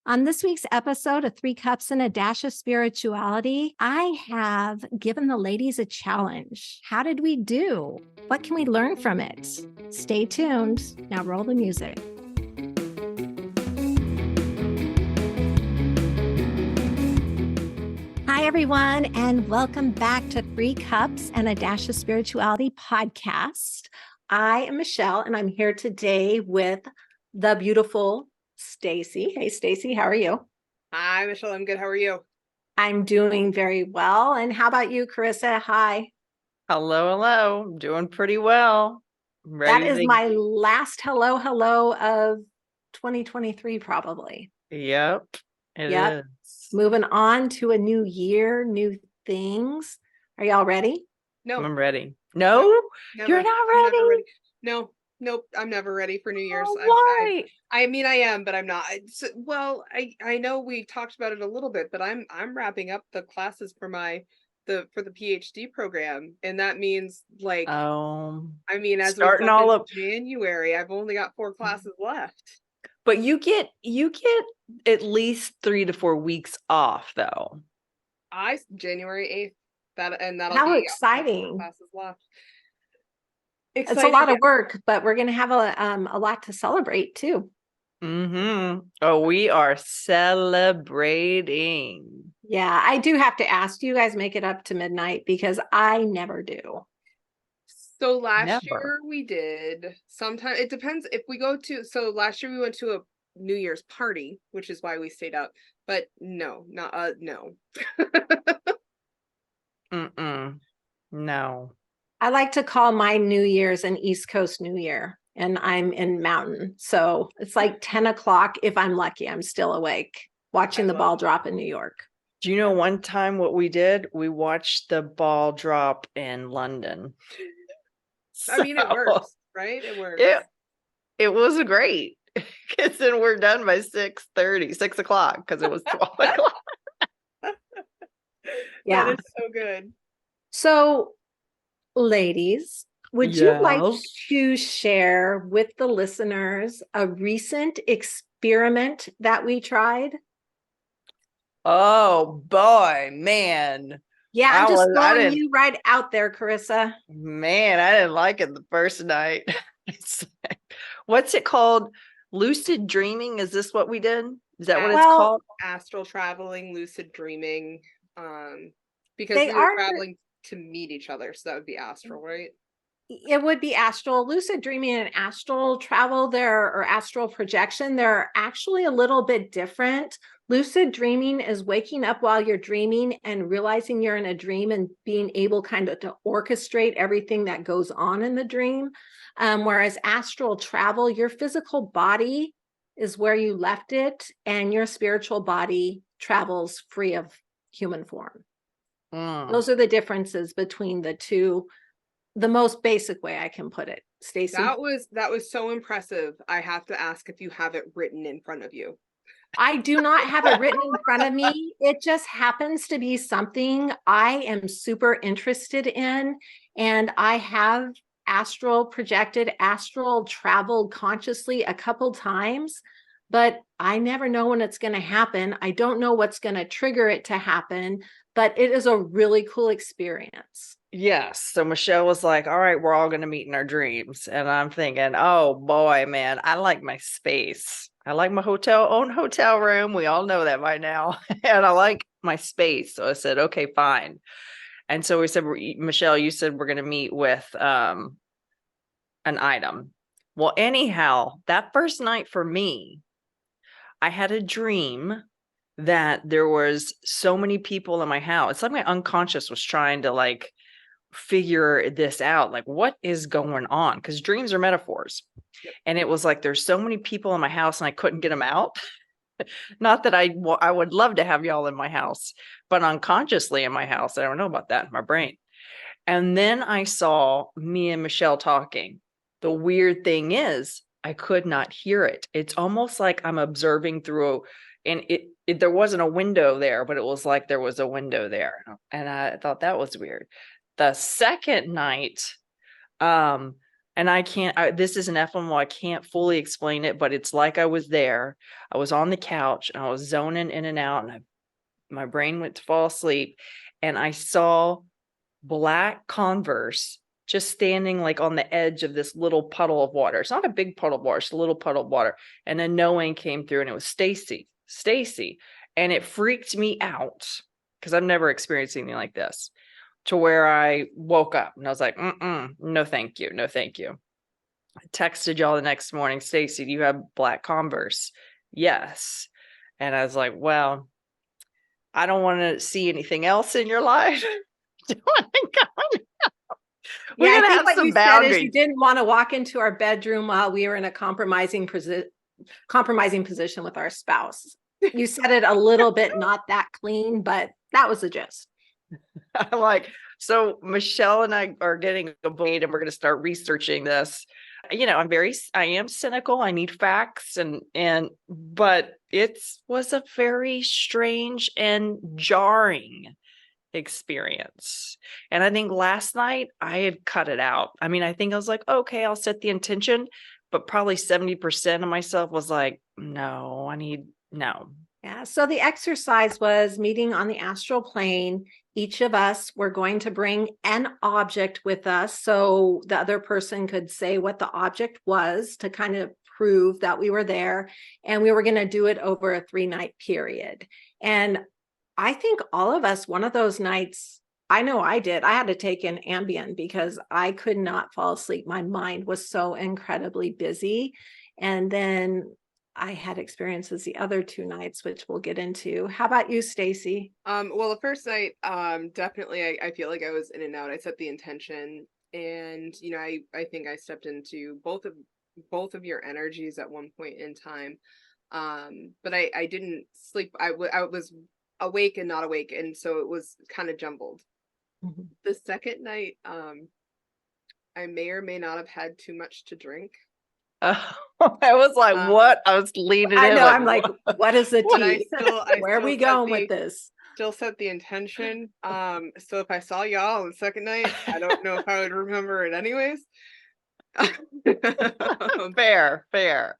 On this week's episode of Three Cups and a Dash of Spirituality, I have given the ladies a challenge. How did we do? What can we learn from it? Stay tuned. Now roll the music. Hi, everyone, and welcome back to Three Cups and a Dash of Spirituality podcast. I am Michelle, and I'm here today with the beautiful Stacy. Hey, Stacy, how are you? Hi, Michelle. I'm good. How are you? I'm doing very well. And how about you, Carissa? Hi. Hello. I'm doing pretty well. That is my last hello of 2023, probably. Yep, it is. Moving on to a new year, new things. Are y'all ready? No. I'm ready. No? You're not ready? Nope. I'm never ready for New Year's. Why? I mean, I am, but I'm not. Well, I know we talked about it a little bit, but I'm wrapping up the classes for the PhD program, and that means as starting all up January, I've only got 4 classes left. But you get at least 3 to 4 weeks off, though. January 8th. That'll how be exciting! Classes left. It's a lot of work, but we're going to have a lot to celebrate too. Oh, we are celebrating. Yeah, I do have to ask, do you guys make it up to midnight? Because I never do. So last year we did. Sometimes it depends if we go to. So last year we went to a New Year's party, which is why we stayed up. But no. No. I like to call my New Year's an East Coast New Year, and I'm in Mountain. So it's like 10 o'clock. If I'm lucky, I'm still awake watching the ball drop in New York. Do you know one time what we did? We watched the ball drop in London. I mean, it works, right? It works. It was great. Because then we're done by 6 o'clock, because it was 12 o'clock. Yeah. That is so good. So, ladies, would you like to share with the listeners a recent experiment that we tried? Oh boy, man. Yeah, I'm just throwing you right out there, Carissa. Man, I didn't like it the first night. What's it called? Lucid dreaming? Is this what we did? Is that what it's called? Astral traveling, lucid dreaming. Because we were traveling to meet each other, so that would be astral, right? It would be astral. Lucid dreaming and astral travel or astral projection, they're actually a little bit different. Lucid dreaming is waking up while you're dreaming and realizing you're in a dream and being able kind of to orchestrate everything that goes on in the dream. Whereas astral travel, your physical body is where you left it, and your spiritual body travels free of human form. Those are the differences between the two. The most basic way I can put it. Stacy? That was so impressive. I have to ask if you have it written in front of you. I do not have it written in front of me. It just happens to be something I am super interested in. And I have astral traveled consciously a couple times, but I never know when it's going to happen. I don't know what's going to trigger it to happen, but it is a really cool experience. Yes. So Michelle was like, all right, we're all going to meet in our dreams. And I'm thinking, oh boy, man, I like my space. I like my own hotel room. We all know that by now. And I like my space. So I said, okay, fine. And so we said, Michelle, you said we're going to meet with an item. Well, anyhow, that first night for me, I had a dream that there was so many people in my house. It's like my unconscious was trying to figure this out. Like, what is going on? Because dreams are metaphors. Yep. And it was like, there's so many people in my house and I couldn't get them out. Not that I would love to have y'all in my house, but unconsciously in my house. I don't know about that in my brain. And then I saw me and Michelle talking. The weird thing is I could not hear it. It's almost like I'm observing through and there wasn't a window there, but it was like there was a window there. And I thought that was weird. The second night, And this is an FMO. I can't fully explain it, but it's like I was there. I was on the couch and I was zoning in and out, and my brain went to fall asleep, and I saw black Converse just standing like on the edge of this little puddle of water. It's not a big puddle of water, it's a little puddle of water. And then knowing came through, and it was Stacy. And it freaked me out because I've never experienced anything like this, to where I woke up and I was like, no, thank you. No, thank you. I texted y'all the next morning, Stacy, do you have black Converse? Yes. And I was like, well, I don't want to see anything else in your life. Do you want to go? Yeah, I think have what some you boundaries. said is you didn't want to walk into our bedroom while we were in a compromising position with our spouse. You said it a little bit not that clean, but that was the gist. I'm like, so Michelle and I are getting a blade, and we're going to start researching this. You know, I am cynical. I need facts, but it was a very strange and jarring experience. And I think last night I had cut it out. I mean, I think I was like, okay, I'll set the intention, but probably 70% of myself was like, no. Yeah. So the exercise was meeting on the astral plane. Each of us were going to bring an object with us, so the other person could say what the object was to kind of prove that we were there. And we were going to do it over a 3-night period. And I think all of us, one of those nights, I know I did, I had to take an Ambien because I could not fall asleep. My mind was so incredibly busy. And then I had experiences the other 2 nights, which we'll get into. How about you, Stacy? Well, the first night, definitely I feel like I was in and out. I set the intention, and you know, I think I stepped into both of your energies at one point in time. But I didn't sleep. I was awake and not awake, and so it was kind of jumbled. Mm-hmm. The second night, I may or may not have had too much to drink. I was like, what? I was leaning I in. know. I'm like, what is the tea? Where are we going with this? Still set the intention. So if I saw y'all on the second night, I don't know if I would remember it anyways. Fair.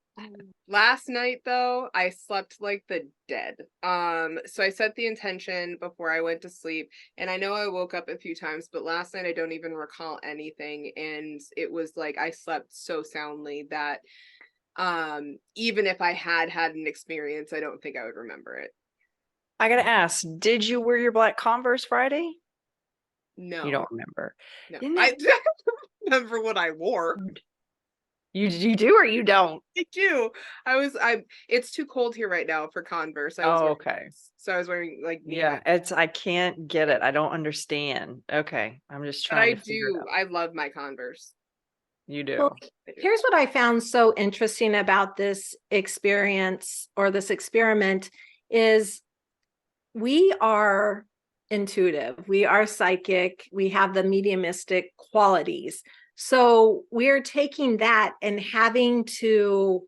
Last night though, I slept like the dead. So I set the intention before I went to sleep, and I know I woke up a few times, but last night I don't even recall anything, and it was like I slept so soundly that even if I had an experience, I don't think I would remember it. I gotta ask, did you wear your black Converse Friday? No. You don't remember? No. I don't remember what I wore. You do or you don't? I do. It's too cold here right now for Converse. Okay. So I was wearing like I can't get it. I don't understand. Okay. I'm just trying to figure it out. I love my Converse. You do. Well, here's what I found so interesting about this experience or this experiment is we are intuitive, we are psychic, we have the mediumistic qualities. So we're taking that and having to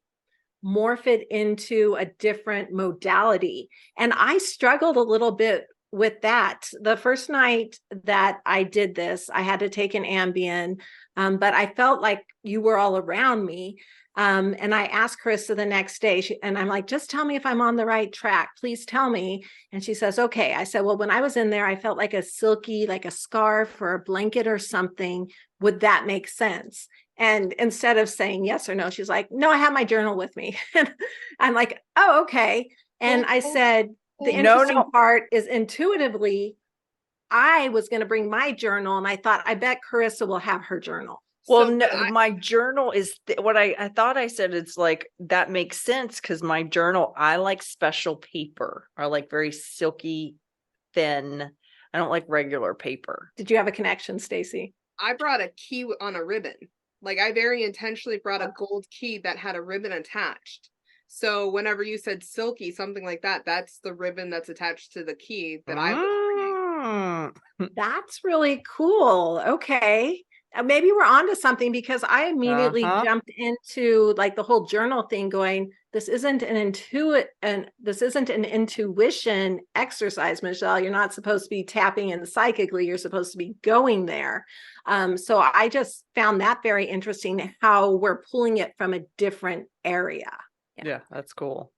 morph it into a different modality. And I struggled a little bit with that. The first night that I did this, I had to take an Ambien, but I felt like you were all around me. And I asked Carissa the next day, and I'm like, just tell me if I'm on the right track. Please tell me. And she says, okay. I said, well, when I was in there, I felt like a silky, like a scarf or a blanket or something. Would that make sense? And instead of saying yes or no, she's like, no, I have my journal with me. And I'm like, oh, okay. And I said, the interesting part is intuitively, I was going to bring my journal, and I thought, I bet Carissa will have her journal. Well, so no, my journal is what I thought I said. It's like, that makes sense because my journal, I like special paper, or like very silky, thin. I don't like regular paper. Did you have a connection, Stacy? I brought a key on a ribbon. Like I very intentionally brought a gold key that had a ribbon attached. So whenever you said silky, something like that, that's the ribbon that's attached to the key that I was bringing. That's really cool. Okay. maybe we're onto something, because I immediately jumped into like the whole journal thing going, this isn't an intuition exercise, Michelle. You're not supposed to be tapping in psychically. You're supposed to be going there. So I just found that very interesting, how we're pulling it from a different area. Yeah, that's cool.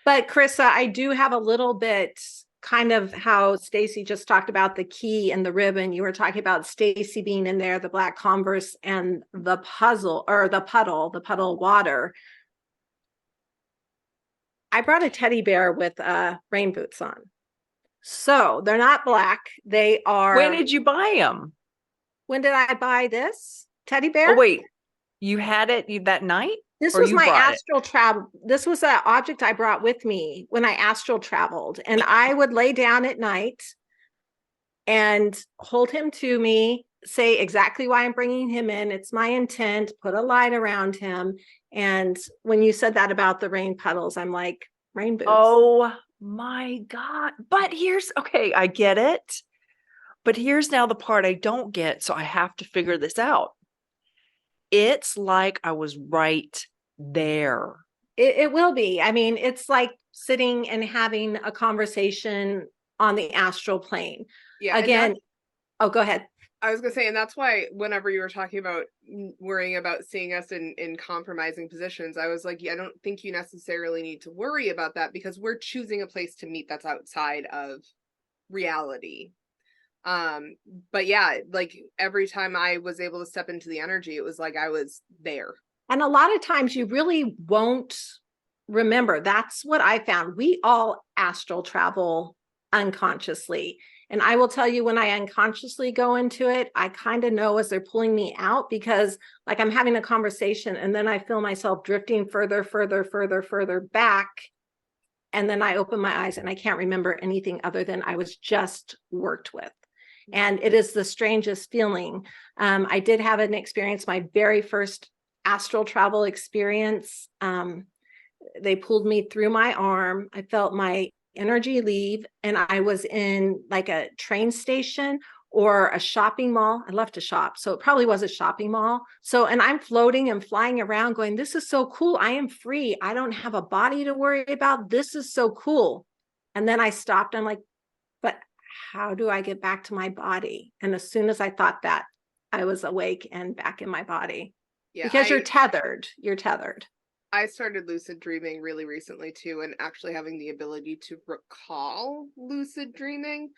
But Carissa, I do have a little bit kind of how Stacy just talked about the key and the ribbon. You were talking about Stacy being in there, the black Converse and the puddle water. I brought a teddy bear with rain boots on. So they're not black. They are. When did you buy them? When did I buy this teddy bear? Oh, wait, you had it that night? This was my astral travel. This was an object I brought with me when I astral traveled. And I would lay down at night and hold him to me, say exactly why I'm bringing him in. It's my intent, put a light around him. And when you said that about the rain puddles, I'm like, rain boots. Oh my God. But okay, I get it. But here's now the part I don't get. So I have to figure this out. It's like I was right there. It will be. I mean, it's like sitting and having a conversation on the astral plane. Yeah. Again, oh, go ahead. I was gonna say, and that's why whenever you were talking about worrying about seeing us in compromising positions, I was like, yeah, I don't think you necessarily need to worry about that, because we're choosing a place to meet that's outside of reality. But yeah, like every time I was able to step into the energy, it was like I was there. And a lot of times you really won't remember. That's what I found. We all astral travel unconsciously. And I will tell you, when I unconsciously go into it, I kind of know as they're pulling me out, because like I'm having a conversation and then I feel myself drifting further back. And then I open my eyes and I can't remember anything other than I was just worked with. And it is the strangest feeling. I did have an experience, my very first astral travel experience. They pulled me through my arm. I felt my energy leave, and I was in like a train station or a shopping mall. I left to shop, so it probably was a shopping mall. So, and I'm floating and flying around going, this is so cool. I am free. I don't have a body to worry about. This is so cool. And then I stopped. I'm like, but how do I get back to my body? And as soon as I thought that, I was awake and back in my body. Yeah, because you're tethered. I started lucid dreaming really recently too, and actually having the ability to recall lucid dreaming.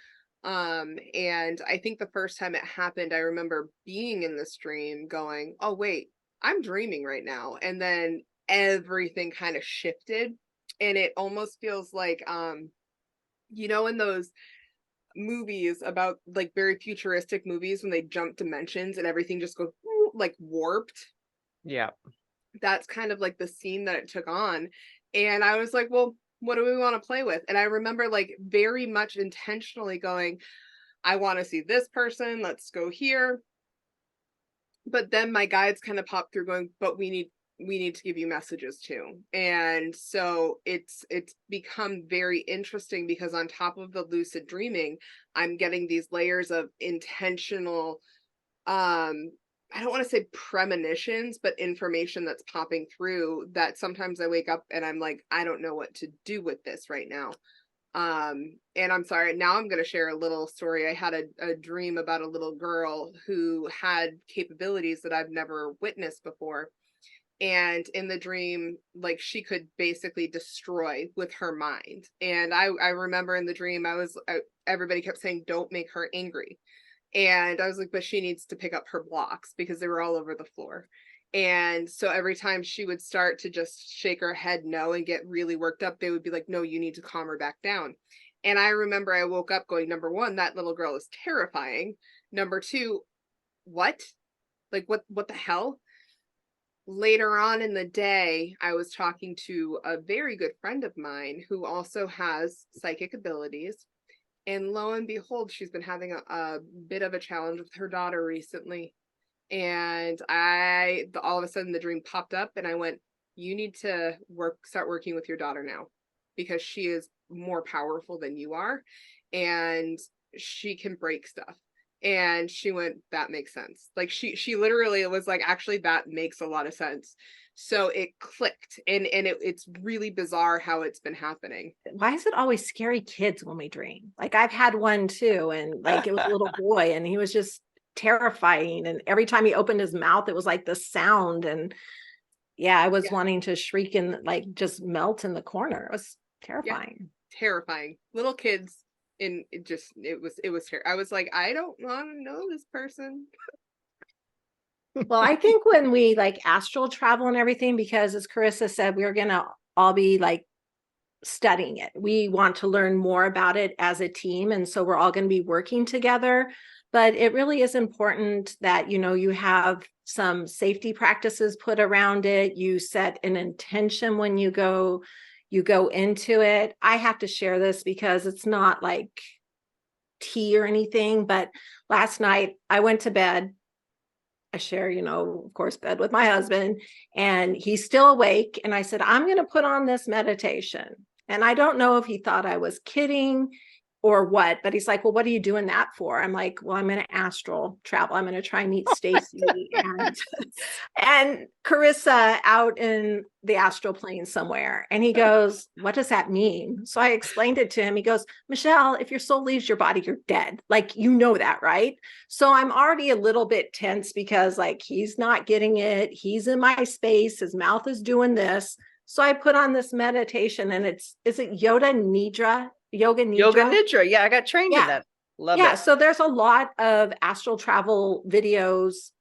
And I think the first time it happened, I remember being in this dream going, oh wait, I'm dreaming right now. And then everything kind of shifted, and it almost feels like, in those movies about like very futuristic movies, when they jump dimensions and everything just goes like warped. Yeah. That's kind of like the scene that it took on. And I was like, well, what do we want to play with? And I remember like very much intentionally going, I want to see this person. Let's go here. But then my guides kind of popped through going, but we need to give you messages too. And so it's become very interesting, because on top of the lucid dreaming, I'm getting these layers of intentional, I don't want to say premonitions, but information that's popping through that sometimes I wake up and I'm like, I don't know what to do with this right now. And I'm sorry, now I'm going to share a little story. I had a dream about a little girl who had capabilities that I've never witnessed before. And in the dream, like she could basically destroy with her mind. And I remember in the dream, everybody kept saying, don't make her angry. And I was like, but she needs to pick up her blocks, because they were all over the floor. And so every time she would start to just shake her head no and get really worked up, they would be like, no, you need to calm her back down. And I remember I woke up going, number one, that little girl is terrifying. Number two, what? Like, what the hell? Later on in the day, I was talking to a very good friend of mine who also has psychic abilities. And lo and behold, she's been having a bit of a challenge with her daughter recently. And all of a sudden the dream popped up and I went, you need to start working with your daughter now, because she is more powerful than you are and she can break stuff. And she went, that makes sense. Like she literally was like, actually, that makes a lot of sense. So it clicked, and it's really bizarre how it's been happening. Why is it always scary kids when we dream? Like I've had one too, and like it was a little boy, and he was just terrifying. And every time he opened his mouth, it was like the sound. And yeah, I was wanting to shriek and like just melt in the corner. It was terrifying. Terrifying. Little kids, and it was I was like, I don't want to know this person. Well, I think when we like astral travel and everything, because as Carissa said, we're gonna all be like studying it. We want to learn more about it as a team. And so we're all going to be working together. But it really is important that, you know, you have some safety practices put around it. You set an intention when you go into it. I have to share this because it's not like tea or anything. But last night I went to bed. I share, you know, of course, bed with my husband, and he's still awake. And I said, I'm going to put on this meditation. And I don't know if he thought I was kidding or what, but he's like, well, what are you doing that for? I'm like, well, I'm going to astral travel. I'm going to try and meet Stacy and Carissa out in the astral plane somewhere. And he goes, what does that mean? So I explained it to him. He goes, Michelle, if your soul leaves your body, you're dead. Like, you know that, right? So I'm already a little bit tense because like, he's not getting it. He's in my space. His mouth is doing this. So I put on this meditation, and is it Yoga Nidra? Yoga Nidra. Yeah, I got trained in that. Love it. So there's a lot of astral travel videos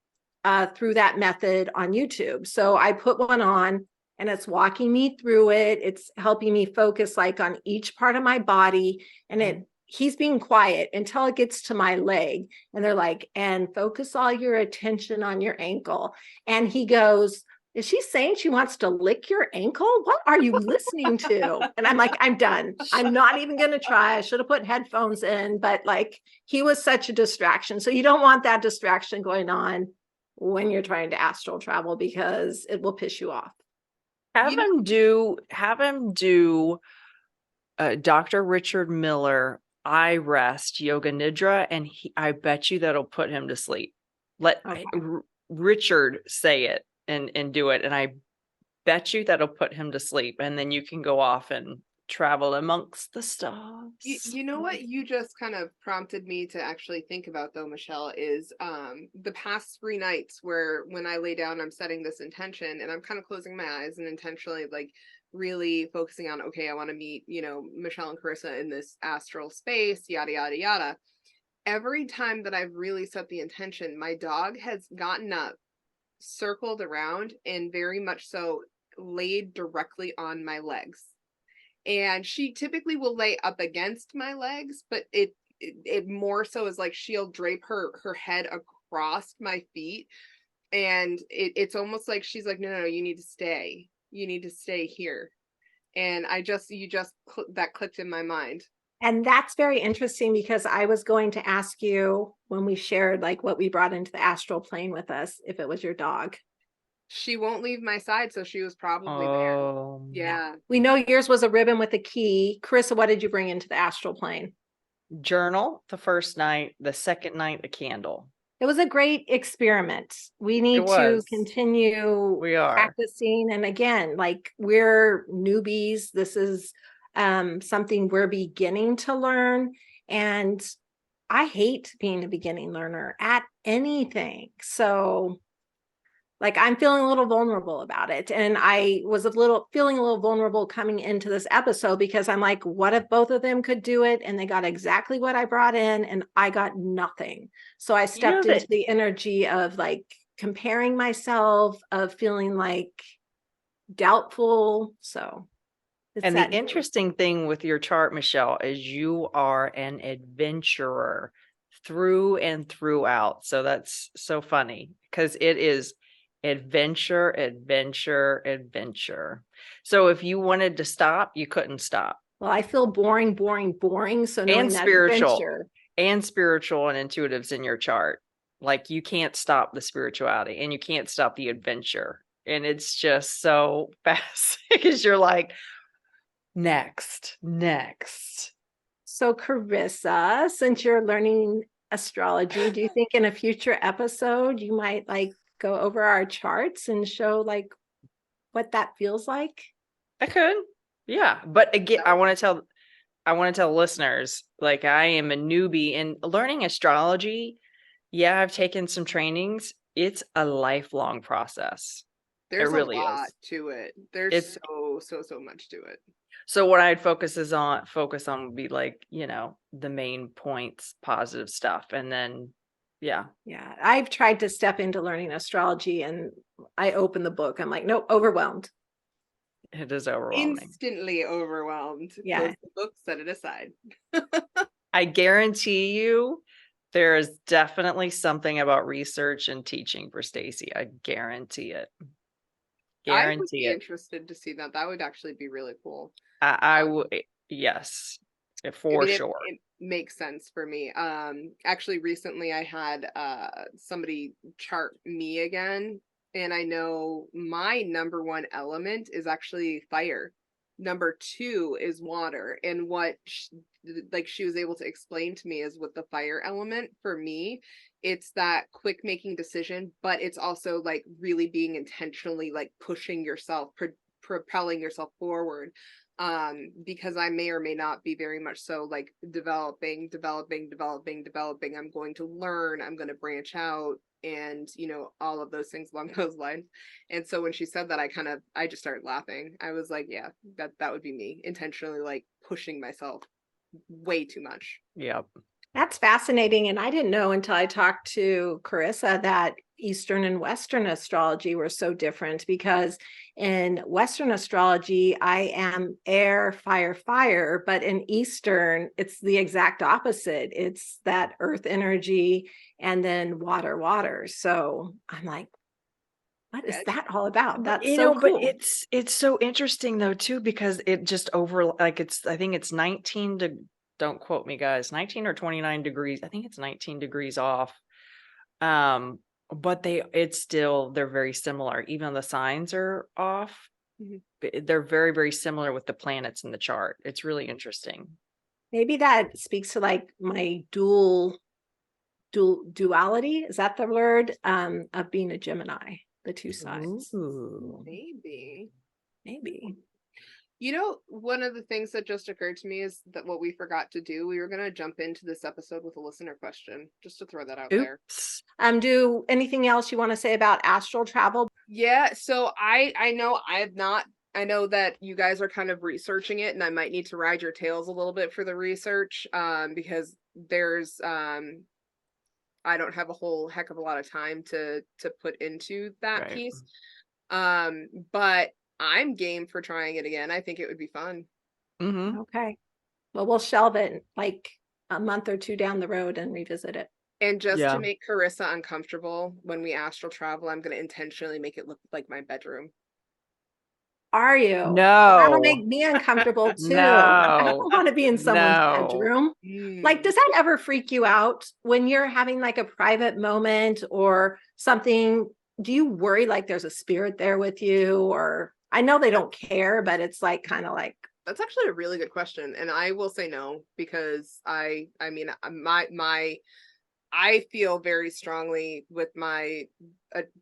through that method on YouTube. So I put one on, and it's walking me through it. It's helping me focus like on each part of my body. And he's being quiet until it gets to my leg. And they're like, and focus all your attention on your ankle. And he goes, is she saying she wants to lick your ankle? What are you listening to? And I'm like, I'm done. I'm not even going to try. I should have put headphones in, but like, he was such a distraction. So you don't want that distraction going on when you're trying to astral travel, because it will piss you off. Have him do Dr. Richard Miller eye rest yoga nidra, and I bet you that'll put him to sleep. Let Richard say it and do it, and I bet you that'll put him to sleep, and then you can go off and travel amongst the stars. You know what you just kind of prompted me to actually think about though, Michelle, is the past 3 nights where when I lay down, I'm setting this intention, and I'm kind of closing my eyes and intentionally like really focusing on, okay, I want to meet, you know, Michelle and Carissa in this astral space, yada yada yada. Every time that I've really set the intention, my dog has gotten up, circled around, and very much so laid directly on my legs. And she typically will lay up against my legs, but it more so is like she'll drape her head across my feet, and it's almost like she's like, no, you need to stay here. And that clicked in my mind. And that's very interesting, because I was going to ask you when we shared like what we brought into the astral plane with us, if it was your dog. She won't leave my side, so she was probably there. Yeah. We know yours was a ribbon with a key. Carissa, what did you bring into the astral plane? Journal the first night, the second night, a candle. It was a great experiment. We need to continue practicing. And again, like, we're newbies. This is something we're beginning to learn. And I hate being a beginning learner at anything. So like, I'm feeling a little vulnerable about it. And I was feeling a little vulnerable coming into this episode, because I'm like, what if both of them could do it and they got exactly what I brought in and I got nothing? So I stepped into the energy of like comparing myself, of feeling like doubtful. So and the interesting thing with your chart, Michelle, is you are an adventurer through and throughout. So that's so funny, because it is adventure. So if you wanted to stop, you couldn't stop. Well, I feel boring. So and spiritual and intuitives in your chart. Like, you can't stop the spirituality and you can't stop the adventure. And it's just so fast, because you're like, next. So Carissa, since you're learning astrology. Do you think in a future episode you might like go over our charts and show like what that feels like? I could. Yeah. But again, That I would- want to tell listeners, like, I am a newbie in learning astrology. Yeah, I've taken some trainings. It's a lifelong process. There's a really lot is. to it. There's It's so much to it. so what I'd focus on would be like, the main points, positive stuff. And then yeah. Yeah, I've tried to step into learning astrology and I open the book. I'm like, nope, overwhelmed. It is overwhelming. Instantly overwhelmed. Yeah. Close the book, set it aside. I guarantee you there is definitely something about research and teaching for Stacy. I guarantee it. I would Guarantee be it. interested to see that. That would actually be really cool. I would, yes, for sure. It makes sense for me. Actually recently I had somebody chart me again, and I know my number one element is actually fire. Number two is water, and what she was able to explain to me is with the fire element for me, it's that quick making decision, but it's also like really being intentionally like pushing yourself, propelling yourself forward, because I may or may not be very much so like developing. I'm going to learn, I'm going to branch out, and all of those things along those lines. And so when she said that, I just started laughing. I was like, yeah, that would be me, intentionally like pushing myself way too much. Yep. That's fascinating. And I didn't know until I talked to Carissa that Eastern and Western astrology were so different, because in Western astrology, I am air, fire, fire, but in Eastern, it's the exact opposite. It's that earth energy and then water, water. So I'm like, what is that all about? That's so cool. But it's so interesting though too, because it just I think it's 19 to, don't quote me guys, 19 or 29 degrees. I think it's 19 degrees off. But they're very similar. Even though the signs are off, they're very, very similar with the planets in the chart. It's really interesting. Maybe that speaks to like my duality. Is that the word? Of being a Gemini, the two sides. Ooh. Maybe. Maybe. One of the things that just occurred to me is that what we forgot to do, we were going to jump into this episode with a listener question, just to throw that out there. Do anything else you want to say about astral travel? Yeah, so I know that you guys are kind of researching it, and I might need to ride your tails a little bit for the research, because there's I don't have a whole heck of a lot of time to put into that piece. But I'm game for trying it again. I think it would be fun. Mm-hmm. Okay. Well, we'll shelve it like a month or two down the road and revisit it. And just to make Carissa uncomfortable when we astral travel, I'm going to intentionally make it look like my bedroom. Are you? No. That'll make me uncomfortable too. No. I don't want to be in someone's bedroom. Like, does that ever freak you out when you're having like a private moment or something? Do you worry like there's a spirit there with you? Or I know they don't care, but it's like kind of like. That's actually a really good question. And I will say no, because I feel very strongly with my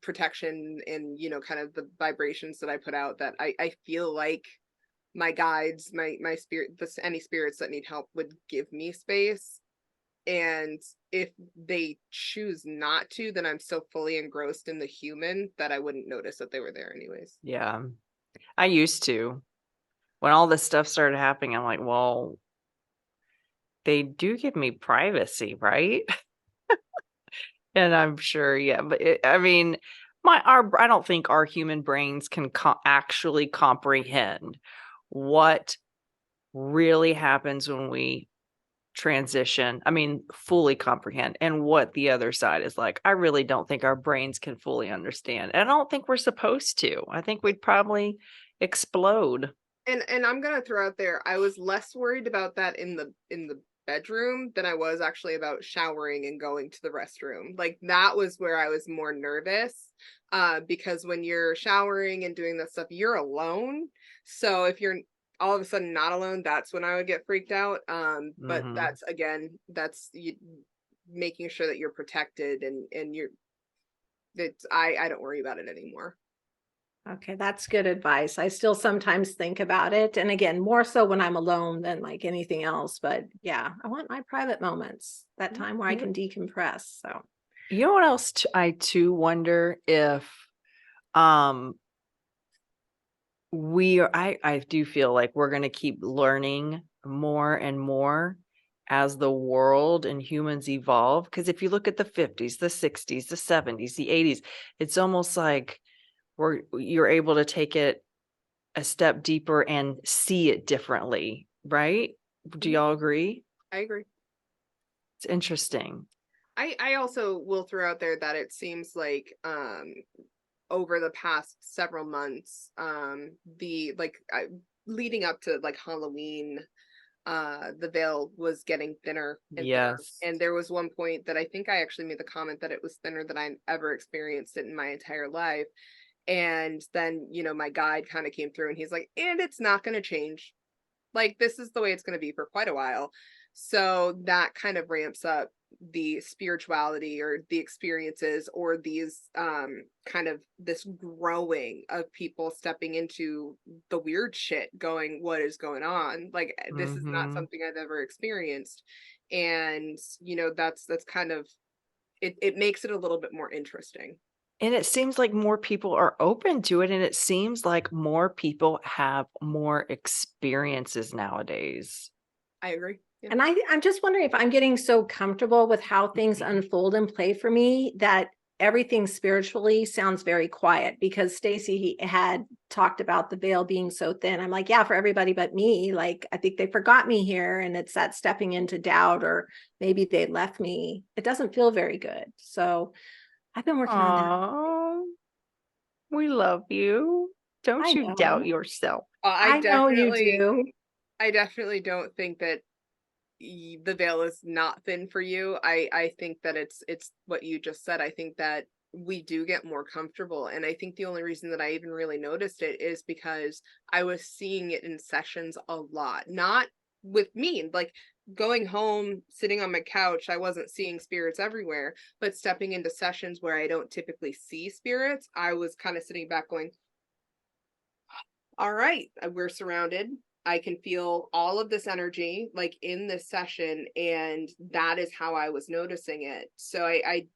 protection and, kind of the vibrations that I put out, that I feel like my guides, my spirit, any spirits that need help would give me space. And if they choose not to, then I'm so fully engrossed in the human that I wouldn't notice that they were there anyways. Yeah. I used to. When all this stuff started happening, I'm like, well, they do give me privacy, right? And I'm sure, yeah. But I don't think our human brains can actually comprehend what really happens when we transition. Fully comprehend, and what the other side is like. I really don't think our brains can fully understand. And I don't think we're supposed to. I think we'd probably explode. And I'm gonna throw out there, I was less worried about that in the bedroom than I was actually about showering and going to the restroom. Like, that was where I was more nervous, because when you're showering and doing that stuff, you're alone. So if you're all of a sudden not alone, that's when I would get freaked out. But that's making sure that you're protected and I don't worry about it anymore. Okay, that's good advice. I still sometimes think about it. And again, more so when I'm alone than like anything else. But yeah, I want my private moments, that time where I can decompress. So, you know what else I too wonder if I do feel like we're going to keep learning more and more as the world and humans evolve. Because if you look at the 50s, the 60s, the 70s, the 80s, it's almost like you're able to take it a step deeper and see it differently, right? Do y'all agree? I agree. It's interesting. I also will throw out there that it seems like over the past several months, leading up to like Halloween, the veil was getting thinner and thinner. Yes. And there was one point that I think I actually made the comment that it was thinner than I ever experienced it in my entire life. And then, my guide kind of came through and he's like, and it's not going to change. Like, this is the way it's going to be for quite a while. So that kind of ramps up the spirituality or the experiences or these kind of this growing of people stepping into the weird shit, going, what is going on? Like, this is not something I've ever experienced. And that's kind of it makes it a little bit more interesting. And it seems like more people are open to it, and it seems like more people have more experiences nowadays. I agree. Yeah. And I'm just wondering if I'm getting so comfortable with how things unfold and play for me that everything spiritually sounds very quiet, because Stacy had talked about the veil being so thin. I'm like, yeah, for everybody but me. Like, I think they forgot me here, and it's that stepping into doubt, or maybe they left me. It doesn't feel very good. So I've been working on that. Oh, we love you. Don't you doubt yourself. I know you do. I definitely don't think that the veil is not thin for you. I think that it's what you just said. I think that we do get more comfortable, and I think the only reason that I even really noticed it is because I was seeing it in sessions a lot, not with me, like going home, sitting on my couch, I wasn't seeing spirits everywhere, but stepping into sessions where I don't typically see spirits, I was kind of sitting back going, all right, we're surrounded. I can feel all of this energy like in this session, and that is how I was noticing it. So I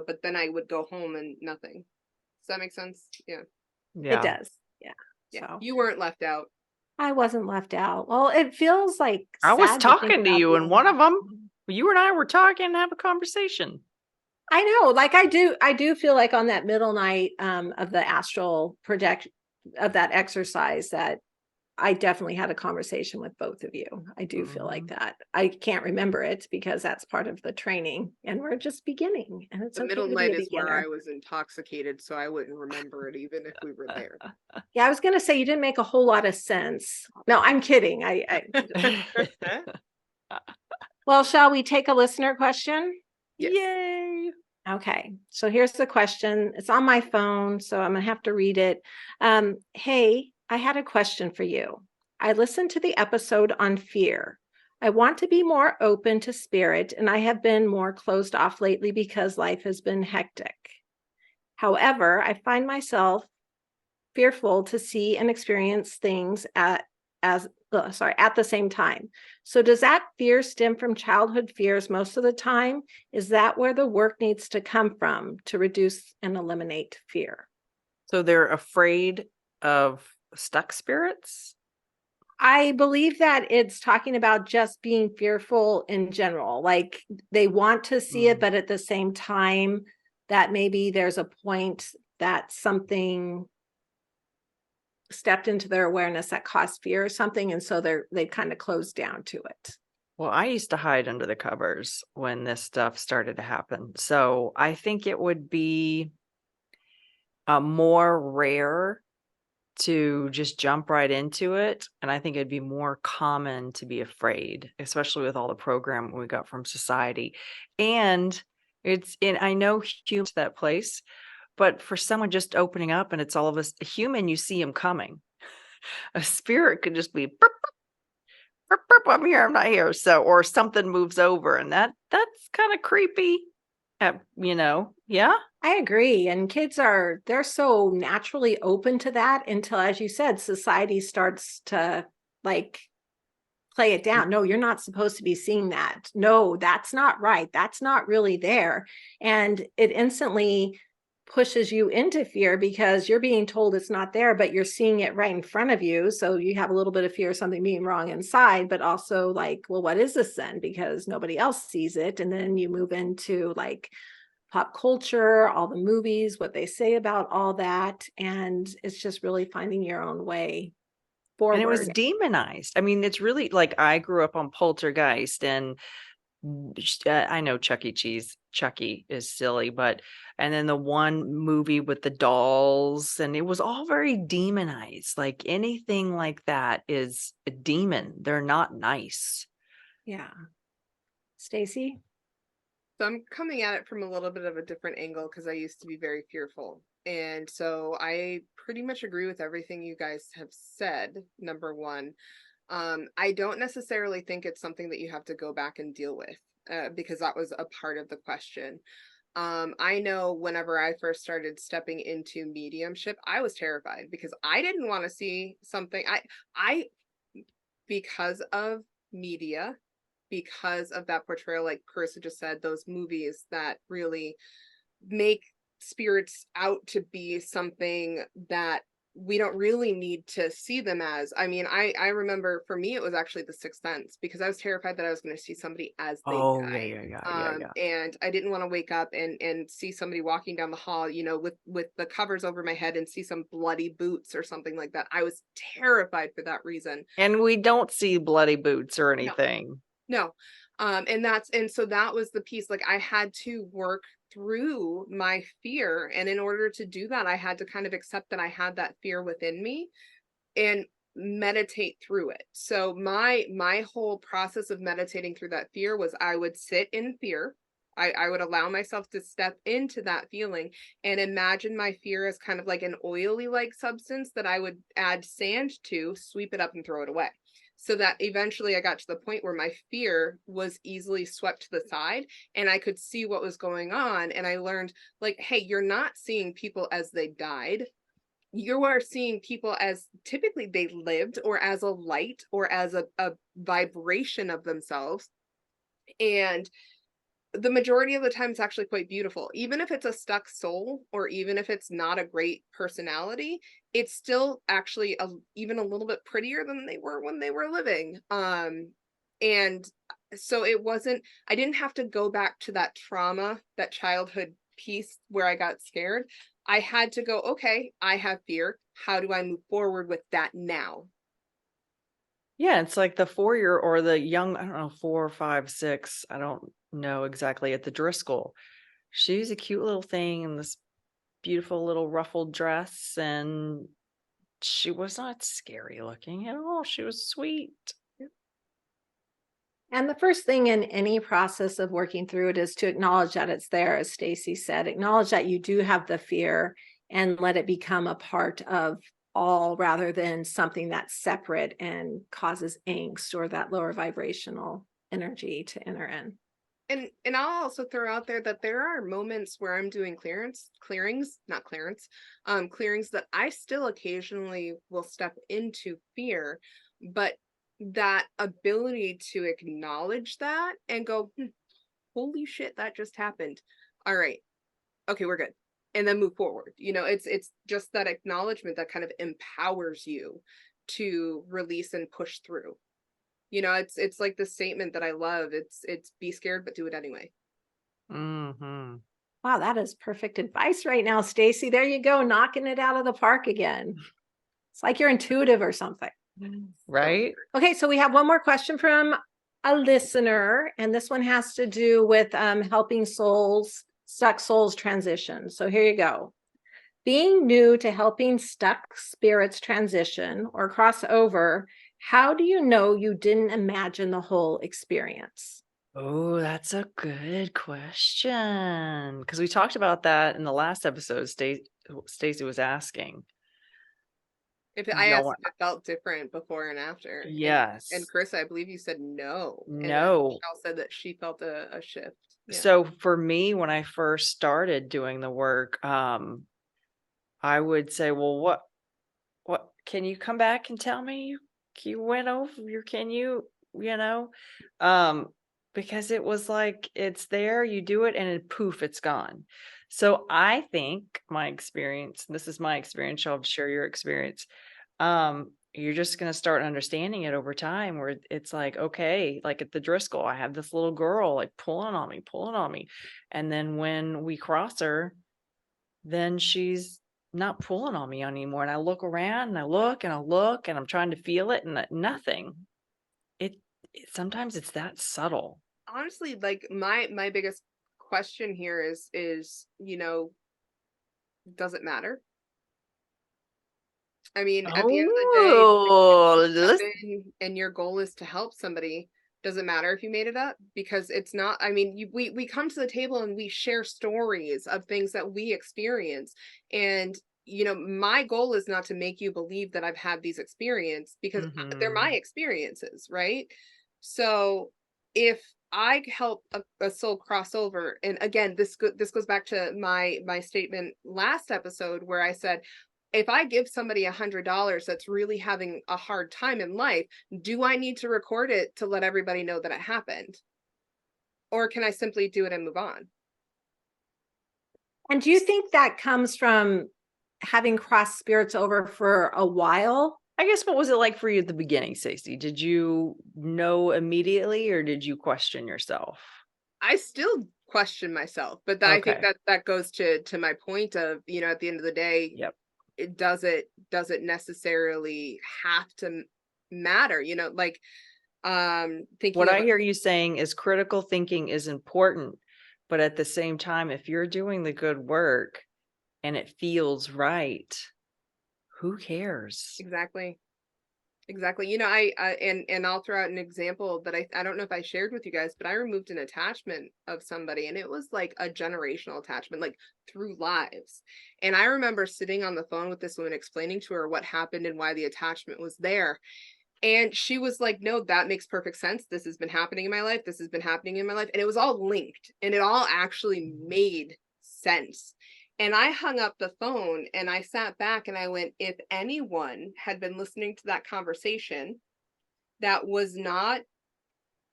but then I would go home and nothing. Does that make sense? Yeah. It does. Yeah. So you weren't left out. I wasn't left out. Well, it feels like I was talking to you, and one of them, you and I were talking and have a conversation. I know, like I do feel like on that middle night of the astral projection of that exercise that I definitely had a conversation with both of you. I do feel like that. I can't remember it because that's part of the training, and we're just beginning. And it's the middle night is where I was intoxicated, so I wouldn't remember it even if we were there. Yeah, I was going to say you didn't make a whole lot of sense. No, I'm kidding. Well, shall we take a listener question? Yes. Yay! Okay, so here's the question. It's on my phone, so I'm gonna have to read it. Hey, I had a question for you. I listened to the episode on fear. I want to be more open to spirit, and I have been more closed off lately because life has been hectic. However, I find myself fearful to see and experience things at the same time. So does that fear stem from childhood fears most of the time? Is that where the work needs to come from to reduce and eliminate fear? So they're afraid of stuck spirits? I believe that it's talking about just being fearful in general. Like they want to see it, but at the same time that maybe there's a point that something stepped into their awareness that caused fear or something, and so they kind of closed down to it. Well, I used to hide under the covers when this stuff started to happen, so I think it would be more rare to just jump right into it, and I think it'd be more common to be afraid, especially with all the programming we got from society. And I know humans that place. But for someone just opening up and it's all of us, a human, you see him coming. A spirit could just be, burp, I'm here, I'm not here. So, or something moves over, and that's kind of creepy. Yeah. I agree. And kids they're so naturally open to that until, as you said, society starts to like play it down. No, you're not supposed to be seeing that. No, that's not right. That's not really there. And it instantly pushes you into fear because you're being told it's not there, but you're seeing it right in front of you. So you have a little bit of fear of something being wrong inside, but also like, well, what is this then? Because nobody else sees it. And then you move into like pop culture, all the movies, what they say about all that. And it's just really finding your own way forward. And it was demonized. I mean, it's really like I grew up on Poltergeist, and I know Chuck E. Cheese. Chucky is silly, and then the one movie with the dolls, and it was all very demonized. Like anything like that is a demon. They're not nice. Yeah. Stacy? So I'm coming at it from a little bit of a different angle because I used to be very fearful. And so I pretty much agree with everything you guys have said, number one. I don't necessarily think it's something that you have to go back and deal with because that was a part of the question. I know whenever I first started stepping into mediumship, I was terrified because I didn't want to see something. I because of media, because of that portrayal, like Carissa just said, those movies that really make spirits out to be something that we don't really need to see them as. I mean, I remember for me it was actually The Sixth Sense because I was terrified that I was going to see somebody as they died. And I didn't want to wake up and see somebody walking down the hall, with the covers over my head and see some bloody boots or something like that. I was terrified for that reason. And we don't see bloody boots or anything. No. And so that was the piece, like I had to work through my fear, and in order to do that I had to kind of accept that I had that fear within me and meditate through it. So my whole process of meditating through that fear was I would sit in fear. I would allow myself to step into that feeling and imagine my fear as kind of like an oily like substance that I would add sand to, sweep it up and throw it away. So that eventually I got to the point where my fear was easily swept to the side and I could see what was going on. And I learned, like, hey, you're not seeing people as they died. You are seeing people as typically they lived, or as a light, or as a vibration of themselves. And the majority of the time it's actually quite beautiful. Even if it's a stuck soul, or even if it's not a great personality, it's still actually even a little bit prettier than they were when they were living. And so I didn't have to go back to that trauma, that childhood piece where I got scared. I had to go, okay, I have fear. How do I move forward with that now? Yeah, it's like the 4-year or the young, I don't know, 4, 5, 6. I don't know exactly, at the Driscoll. She's a cute little thing in this beautiful little ruffled dress, and she was not scary looking at all. She was sweet. And the first thing in any process of working through it is to acknowledge that it's there, as Stacy said. Acknowledge that you do have the fear and let it become a part of all rather than something that's separate and causes angst or that lower vibrational energy to enter in. And I'll also throw out there that there are moments where I'm doing clearings that I still occasionally will step into fear, but that ability to acknowledge that and go, holy shit, that just happened. All right. Okay, we're good. And then move forward. It's just that acknowledgement that kind of empowers you to release and push through. It's like the statement that I love. It's be scared, but do it anyway. Mm-hmm. Wow, that is perfect advice right now, Stacy. There you go, knocking it out of the park again. It's like you're intuitive or something. Right? Okay, so we have one more question from a listener, and this one has to do with helping stuck souls transition. So here you go. Being new to helping stuck spirits transition or cross over, how do you know you didn't imagine the whole experience? Oh, that's a good question. Because we talked about that in the last episode. Stacy was asking. If I No asked one, if it felt different before and after, and yes, Carissa, I believe you said no, and then no. Michelle said that she felt a shift. Yeah. So for me, when I first started doing the work, I would say, well, what can you come back and tell me you went over your, can you know, um, because it was like, it's there, you do it and then poof, it's gone. So I think my experience, this is my experience, y'all share your experience. You're just going to start understanding it over time where it's like, okay, like at the Driscoll, I have this little girl like pulling on me. And then when we cross her, then she's not pulling on me anymore. And I look around and I look and I look and I'm trying to feel it and nothing. It, sometimes it's that subtle. Honestly, like my biggest question here is, does it matter? I mean, at the end of the day, Oh, step in and your goal is to help somebody. Does it matter if you made it up? Because it's not, I mean, we come to the table and we share stories of things that we experience. And, my goal is not to make you believe that I've had these experiences, because they're my experiences, right? So if I help a soul cross over, and again, this goes back to my statement last episode where I said, if I give somebody $100 that's really having a hard time in life, do I need to record it to let everybody know that it happened? Or can I simply do it and move on? And do you think that comes from having crossed spirits over for a while? I guess, what was it like for you at the beginning, Stacy? Did you know immediately or did you question yourself? I still question myself, but I think Okay. that goes to my point of, at the end of the day, Yep. it doesn't necessarily have to matter, like What thinking of I hear you saying is critical thinking is important, but at the same time, if you're doing the good work and it feels right, who cares? exactly. Exactly. And I'll throw out an example that I don't know if I shared with you guys, but I removed an attachment of somebody, and it was like a generational attachment, like through lives. And I remember sitting on the phone with this woman explaining to her what happened and why the attachment was there. And she was like, no, that makes perfect sense. This has been happening in my life. This has been happening in my life. And it was all linked and it all actually made sense. And I hung up the phone and I sat back and I went, if anyone had been listening to that conversation that was not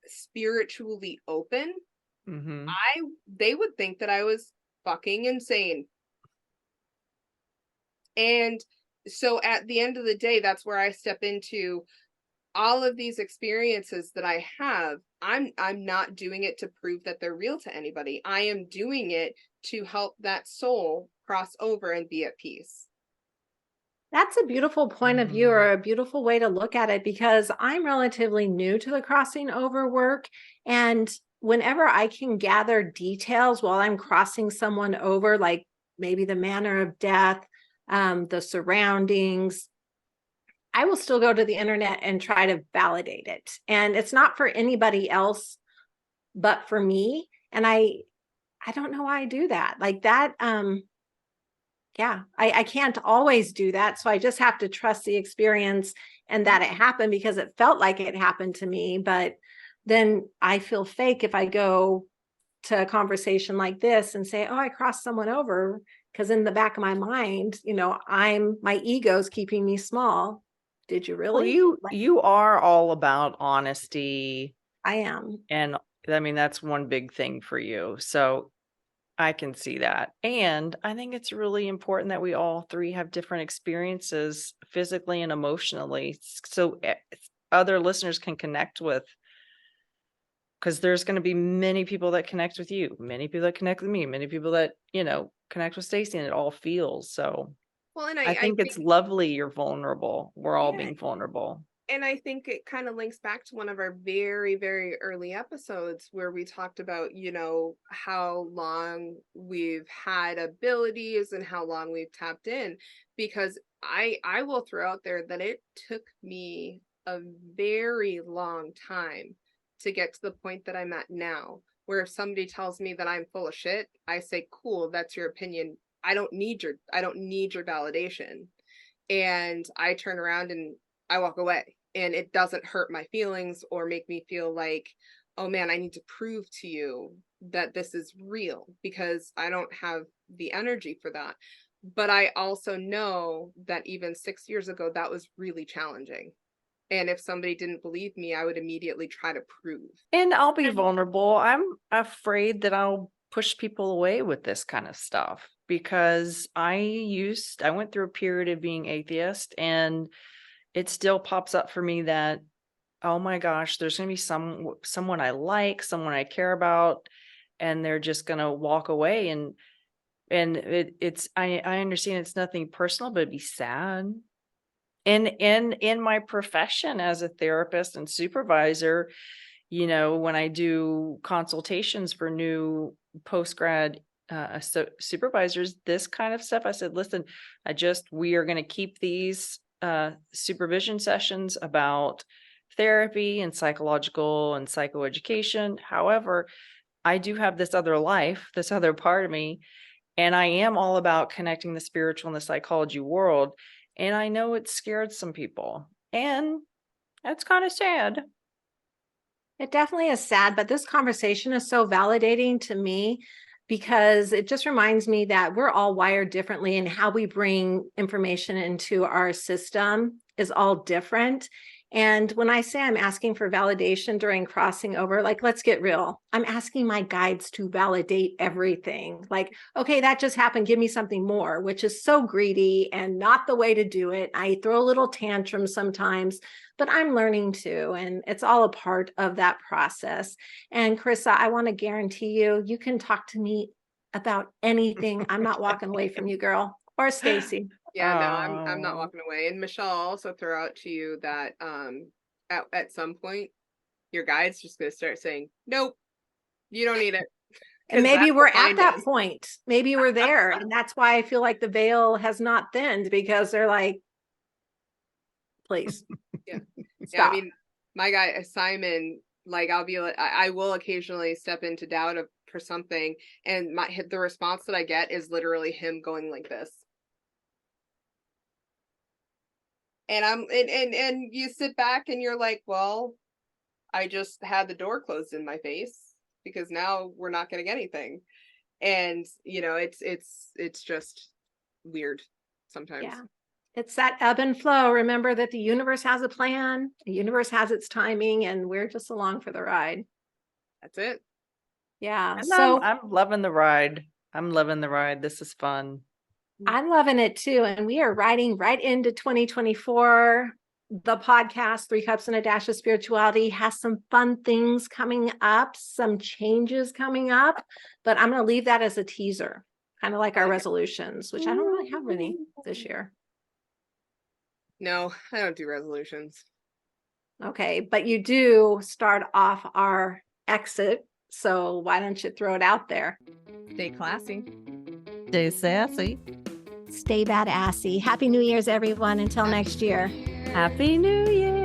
spiritually open, Mm-hmm. they would think that I was fucking insane. And so at the end of the day, that's where I step into all of these experiences that I have. I'm not doing it to prove that they're real to anybody. I am doing it to help that soul cross over and be at peace. That's a beautiful point of view, or a beautiful way to look at it, because I'm relatively new to the crossing over work. And whenever I can gather details while I'm crossing someone over, like maybe the manner of death, the surroundings, I will still go to the internet and try to validate it. And it's not for anybody else but for me. And I don't know why I do that. Like that, yeah, I can't always do that. So I just have to trust the experience and that it happened because it felt like it happened to me. But then I feel fake if I go to a conversation like this and say, oh, I crossed someone over, because in the back of my mind, my ego's keeping me small. Did you Well, really? you are all about honesty, I am. and I mean that's one big thing for you. So I can see that. And I think it's really important that we all three have different experiences physically and emotionally so other listeners can connect with, because there's going to be many people that connect with you, many people that connect with me, many people that, connect with Stacy, and it all feels so. Well, and I I think it's think, lovely you're vulnerable. We're all yeah, being vulnerable. and I think it kind of links back to one of our very, very early episodes where we talked about, how long we've had abilities and how long we've tapped in. Because I will throw out there that it took me a very long time to get to the point that I'm at now, where if somebody tells me that I'm full of shit, I say, cool, that's your opinion. I don't need your validation. and I turn around and I walk away, and it doesn't hurt my feelings or make me feel like, oh man, I need to prove to you that this is real, because I don't have the energy for that. But I also know that even 6 years ago, that was really challenging. And if somebody didn't believe me, I would immediately try to prove. And I'll be vulnerable. I'm afraid that I'll push people away with this kind of stuff because I went through a period of being atheist, and it still pops up for me that, oh my gosh, there's going to be someone I like, someone I care about, and they're just going to walk away. And I understand it's nothing personal, but it'd be sad. And in my profession as a therapist and supervisor, when I do consultations for new post-grad supervisors, this kind of stuff, I said, listen, we are going to keep these supervision sessions about therapy and psychological and psychoeducation. However, I do have this other life, this other part of me, and I am all about connecting the spiritual and the psychology world. And I know it scared some people, and that's kind of sad. It definitely is sad, but this conversation is so validating to me because it just reminds me that we're all wired differently, and how we bring information into our system is all different. And when I say I'm asking for validation during crossing over, like, let's get real. I'm asking my guides to validate everything. Like, okay, that just happened. Give me something more, which is so greedy and not the way to do it. I throw a little tantrum sometimes, but I'm learning to, and it's all a part of that process. And Carissa, I want to guarantee you, you can talk to me about anything. I'm not walking away from you, girl, or Stacy. Yeah, no, I'm not walking away. And Michelle, I'll also throw out to you that at some point your guide's just gonna start saying, nope, you don't need it. And maybe we're at that point. Maybe we're there. And that's why I feel like the veil has not thinned, because they're like, please. Yeah. Yeah, I mean, my guy Simon, like, I'll be like, I will occasionally step into doubt for something, and the response that I get is literally him going like this. And and you sit back and you're like, well, I just had the door closed in my face, because now we're not getting anything. And it's just weird sometimes. Yeah. It's that ebb and flow. Remember that the universe has a plan, the universe has its timing, and we're just along for the ride. That's it. Yeah. And so I'm loving the ride. I'm loving the ride. This is fun. I'm loving it too. And we are riding right into 2024. The podcast, 3 Cups and a Dash of Spirituality, has some fun things coming up, some changes coming up, but I'm going to leave that as a teaser, kind of like our resolutions, which I don't really have any this year. No, I don't do resolutions. Okay, but you do start off our exit. So why don't you throw it out there? Stay classy. Stay sassy. Stay badassy. Happy New Year's, everyone. Until next year. Happy New Year.